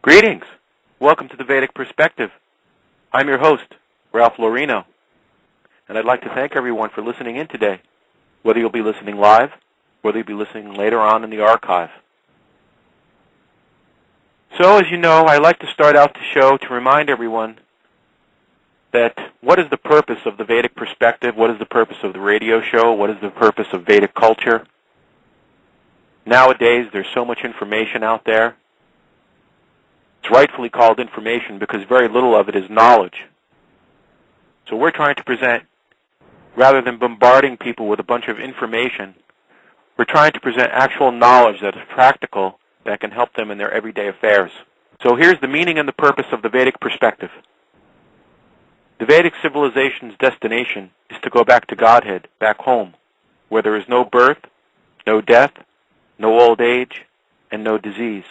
Greetings. Welcome to the Vedic Perspective. I'm your host, Ralph Lorino, and I'd like to thank everyone for listening in today, whether you'll be listening live, whether you'll be listening later on in the archive. So, as you know, I like to start out the show to remind everyone that what is the purpose of the Vedic Perspective, what is the purpose of the radio show, what is the purpose of Vedic culture. Nowadays, there's so much information out there. It's rightfully called information because very little of it is knowledge. So we're trying to present, rather than bombarding people with a bunch of information, we're trying to present actual knowledge that is practical, that can help them in their everyday affairs. So here's the meaning and the purpose of the Vedic perspective. The Vedic civilization's destination is to go back to Godhead, back home, where there is no birth, no death, no old age, and no disease.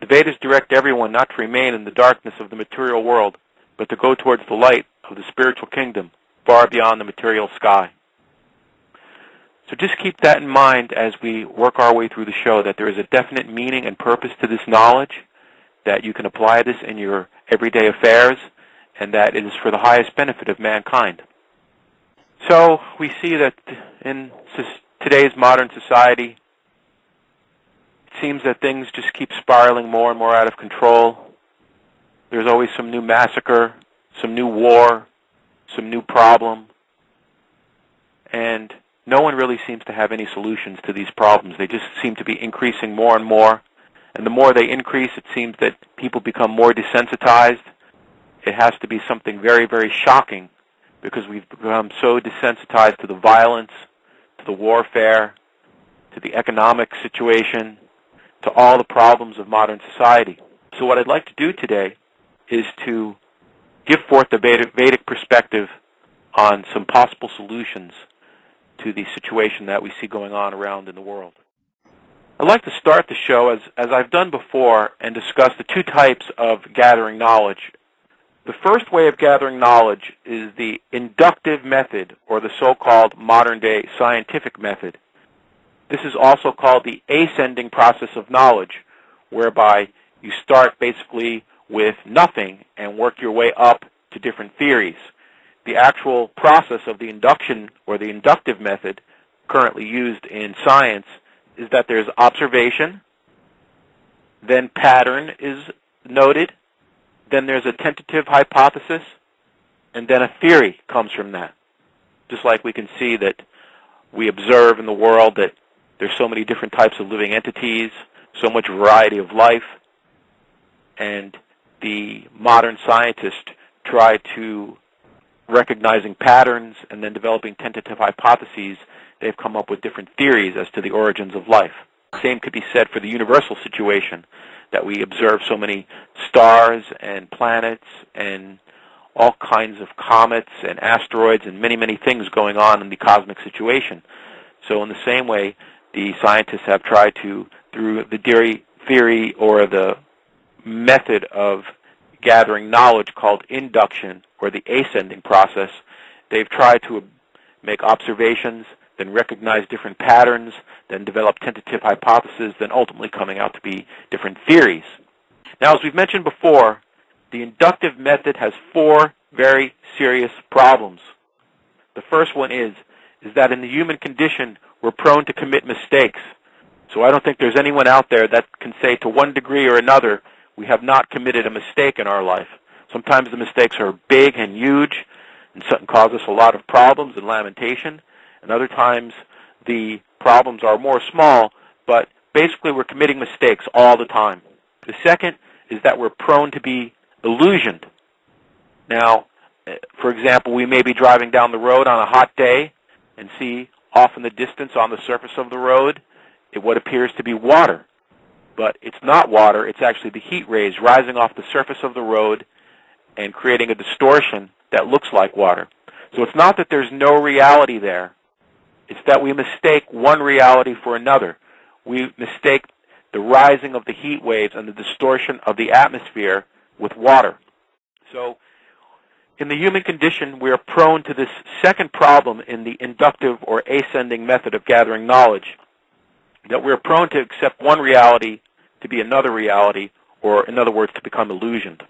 The Vedas direct everyone not to remain in the darkness of the material world, but to go towards the light of the spiritual kingdom, far beyond the material sky. So just keep that in mind as we work our way through the show, that there is a definite meaning and purpose to this knowledge, that you can apply this in your everyday affairs, and that it is for the highest benefit of mankind. So we see that in today's modern society, it seems that things just keep spiraling more and more out of control. There's always some new massacre, some new war, some new problem, and no one really seems to have any solutions to these problems. They just seem to be increasing more and more, and the more they increase, it seems that people become more desensitized. It has to be something very, very shocking, because we've become so desensitized to the violence, to the warfare, to the economic situation, to all the problems of modern society. So what I'd like to do today is to give forth the Vedic perspective on some possible solutions to the situation that we see going on around in the world. I'd like to start the show, as I've done before, and discuss the two types of gathering knowledge. The first way of gathering knowledge is the inductive method, or the so-called modern-day scientific method. This is also called the ascending process of knowledge, whereby you start basically with nothing and work your way up to different theories. The actual process of the induction or the inductive method currently used in science is that there's observation, then pattern is noted, then there's a tentative hypothesis, and then a theory comes from that. Just like we can see that we observe in the world that there's so many different types of living entities, so much variety of life, and the modern scientists try to recognizing patterns and then developing tentative hypotheses. They've come up with different theories as to the origins of life. The same could be said for the universal situation, that we observe so many stars and planets and all kinds of comets and asteroids and many, many things going on in the cosmic situation. So in the same way, the scientists have tried to, through the theory or the method of gathering knowledge called induction, or the ascending process, they've tried to make observations, then recognize different patterns, then develop tentative hypotheses, then ultimately coming out to be different theories. Now, as we've mentioned before, the inductive method has four very serious problems. The first one is that in the human condition, we're prone to commit mistakes. So I don't think there's anyone out there that can say to one degree or another, we have not committed a mistake in our life. Sometimes the mistakes are big and huge and cause us a lot of problems and lamentation. And other times the problems are more small, but basically we're committing mistakes all the time. The second is that we're prone to be illusioned. Now, for example, we may be driving down the road on a hot day and see off in the distance on the surface of the road what appears to be water. But it's not water, it's actually the heat rays rising off the surface of the road and creating a distortion that looks like water. So it's not that there's no reality there. It's that we mistake one reality for another. We mistake the rising of the heat waves and the distortion of the atmosphere with water. So in the human condition, we are prone to this second problem in the inductive or ascending method of gathering knowledge, that we're prone to accept one reality to be another reality, or in other words, to become illusioned.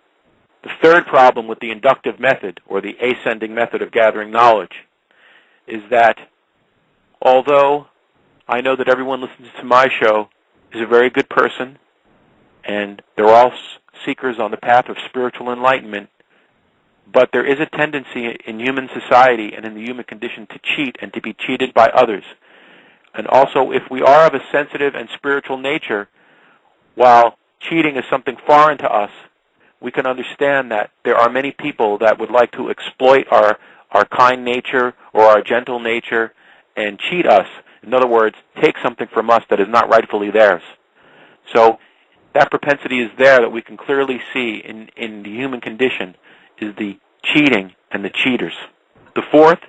The third problem with the inductive method, or the ascending method of gathering knowledge, is that although I know that everyone listening to my show is a very good person, and they're all seekers on the path of spiritual enlightenment, but there is a tendency in human society and in the human condition to cheat and to be cheated by others. And also, if we are of a sensitive and spiritual nature, while cheating is something foreign to us, we can understand that there are many people that would like to exploit our kind nature or our gentle nature and cheat us. In other words, take something from us that is not rightfully theirs. So that propensity is there that we can clearly see in the human condition, is the cheating and the cheaters. The fourth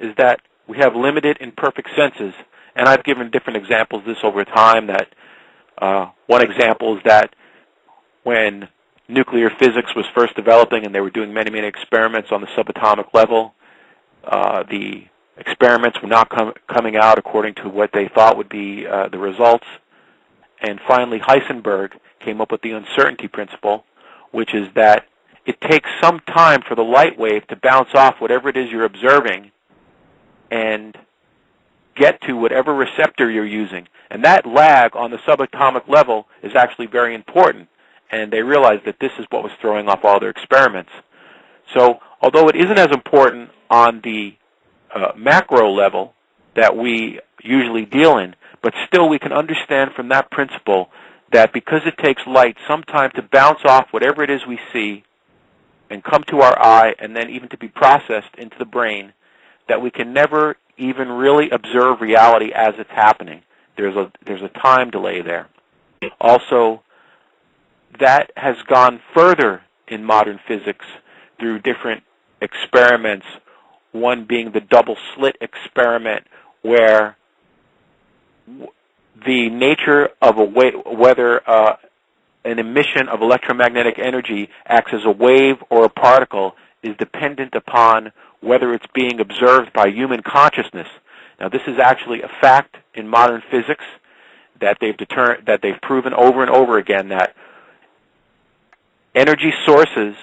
is that we have limited imperfect senses, and I've given different examples of this over time. That one example is that when nuclear physics was first developing and they were doing many, many experiments on the subatomic level, the experiments were not coming out according to what they thought would be the results. And finally, Heisenberg came up with the uncertainty principle, which is that it takes some time for the light wave to bounce off whatever it is you're observing and get to whatever receptor you're using. And that lag on the subatomic level is actually very important. And they realized that this is what was throwing off all their experiments. So although it isn't as important on the macro level that we usually deal in, but still we can understand from that principle that because it takes light some time to bounce off whatever it is we see and come to our eye and then even to be processed into the brain, that we can never even really observe reality as it's happening. There's a time delay there. Also, that has gone further in modern physics through different experiments, one being the double slit experiment, where the nature of whether an emission of electromagnetic energy acts as a wave or a particle is dependent upon whether it's being observed by human consciousness. Now, this is actually a fact in modern physics that they've proven over and over again, that energy sources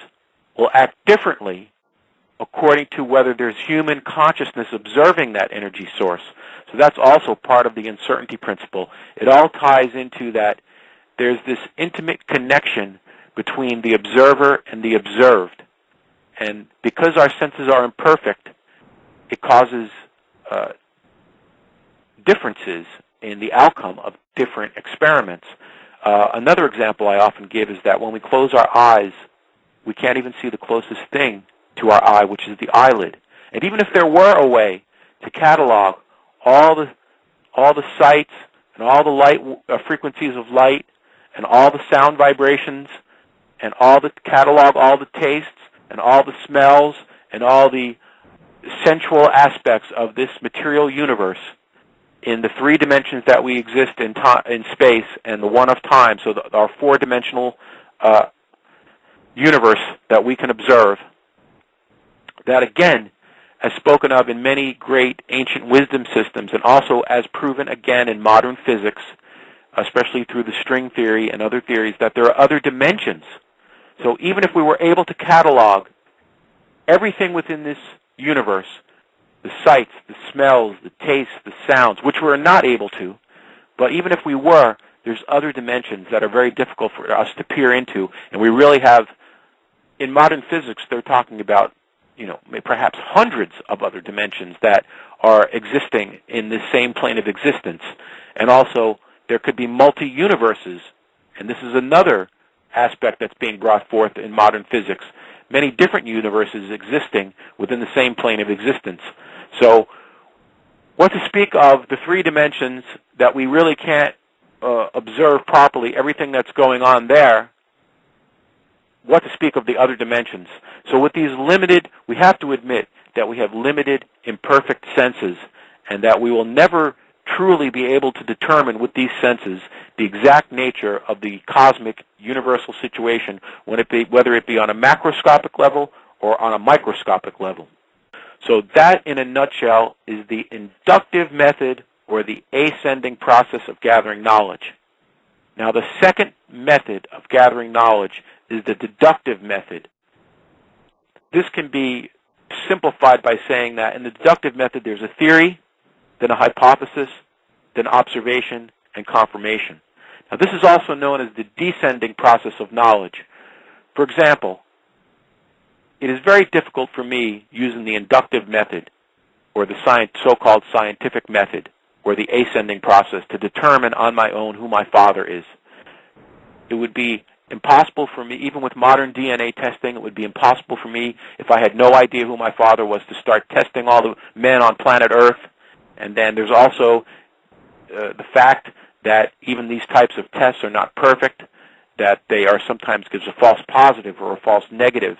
will act differently according to whether there's human consciousness observing that energy source. So that's also part of the uncertainty principle. It all ties into that there's this intimate connection between the observer and the observed. And because our senses are imperfect, it causes differences in the outcome of different experiments. Another example I often give is that when we close our eyes, we can't even see the closest thing to our eye, which is the eyelid. And even if there were a way to catalog all the sights and all the light frequencies of light and all the sound vibrations and catalog all the tastes and all the smells and all the sensual aspects of this material universe in the three dimensions that we exist in space and the one of time, so our four-dimensional universe that we can observe, that again, as spoken of in many great ancient wisdom systems and also as proven again in modern physics, especially through the string theory and other theories, that there are other dimensions. So even if we were able to catalog everything within this universe, the sights, the smells, the tastes, the sounds, which we're not able to, but even if we were, there's other dimensions that are very difficult for us to peer into, and we really have, in modern physics, they're talking about, perhaps hundreds of other dimensions that are existing in this same plane of existence. And also, there could be multi-universes, and this is another aspect that's being brought forth in modern physics. Many different universes existing within the same plane of existence. So, what to speak of the three dimensions that we really can't observe properly, everything that's going on there, what to speak of the other dimensions. So with these we have to admit that we have limited, imperfect senses, and that we will never truly be able to determine with these senses the exact nature of the cosmic universal situation, whether it be on a macroscopic level or on a microscopic level. So that, in a nutshell, is the inductive method or the ascending process of gathering knowledge. Now, the second method of gathering knowledge is the deductive method. This can be simplified by saying that in the deductive method there's a theory, then a hypothesis, then observation, and confirmation. Now, this is also known as the descending process of knowledge. For example, it is very difficult for me using the inductive method or the so-called scientific method or the ascending process to determine on my own who my father is. It would be impossible for me, even with modern DNA testing, it would be impossible for me if I had no idea who my father was to start testing all the men on planet Earth. And then there's also the fact that even these types of tests are not perfect, that they are sometimes gives a false positive or a false negative.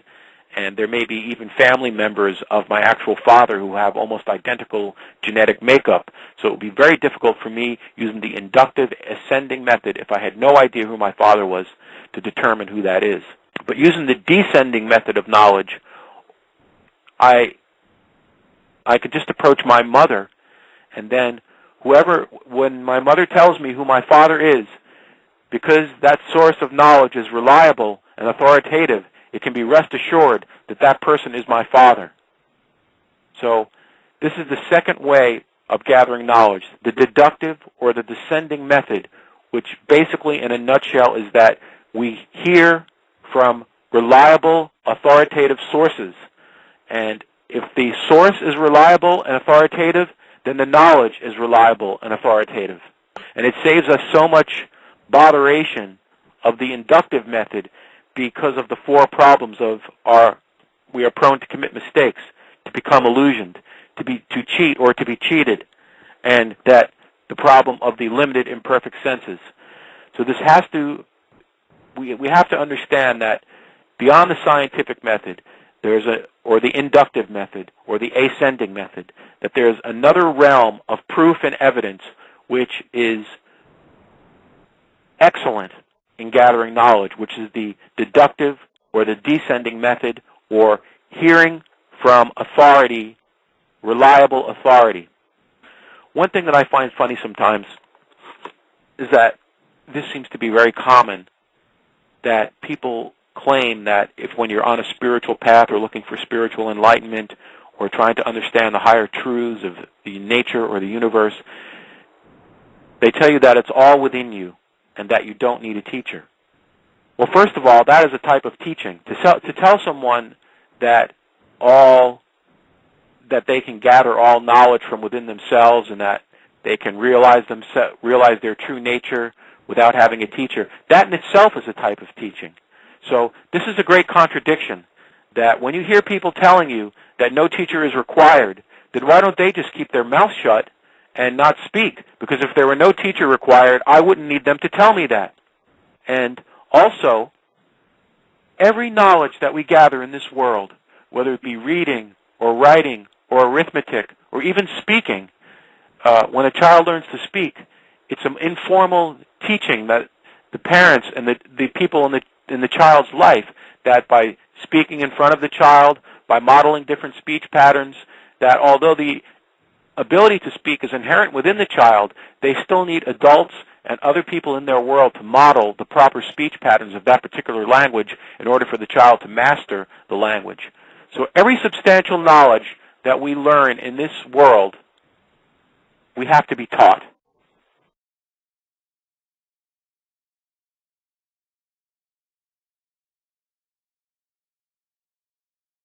And there may be even family members of my actual father who have almost identical genetic makeup. So it would be very difficult for me using the inductive ascending method if I had no idea who my father was to determine who that is. But using the descending method of knowledge, I could just approach my mother, and then when my mother tells me who my father is, because that source of knowledge is reliable and authoritative, it can be rest assured that that person is my father. So this is the second way of gathering knowledge, the deductive or the descending method, which basically in a nutshell is that we hear from reliable, authoritative sources. And if the source is reliable and authoritative, then the knowledge is reliable and authoritative. And it saves us so much botheration of the inductive method because of the four problems of we are prone to commit mistakes, to become illusioned, to cheat or to be cheated, and that the problem of the limited imperfect senses. So this has to, we have to understand that beyond the scientific method, or the inductive method, or the ascending method, that there's another realm of proof and evidence which is excellent in gathering knowledge, which is the deductive or the descending method, or hearing from authority, reliable authority. One thing that I find funny sometimes is that this seems to be very common, that people claim that when you're on a spiritual path or looking for spiritual enlightenment or trying to understand the higher truths of the nature or the universe, they tell you that it's all within you and that you don't need a teacher. Well, first of all, that is a type of teaching. To tell someone that they can gather all knowledge from within themselves and that they can realize their true nature without having a teacher, that in itself is a type of teaching. So this is a great contradiction, that when you hear people telling you that no teacher is required, then why don't they just keep their mouth shut and not speak? Because if there were no teacher required, I wouldn't need them to tell me that. And also, every knowledge that we gather in this world, whether it be reading or writing or arithmetic or even speaking, when a child learns to speak, it's an informal teaching that the parents and the people in the child's life, that by speaking in front of the child, by modeling different speech patterns, that although the ability to speak is inherent within the child, they still need adults and other people in their world to model the proper speech patterns of that particular language in order for the child to master the language. So every substantial knowledge that we learn in this world, we have to be taught.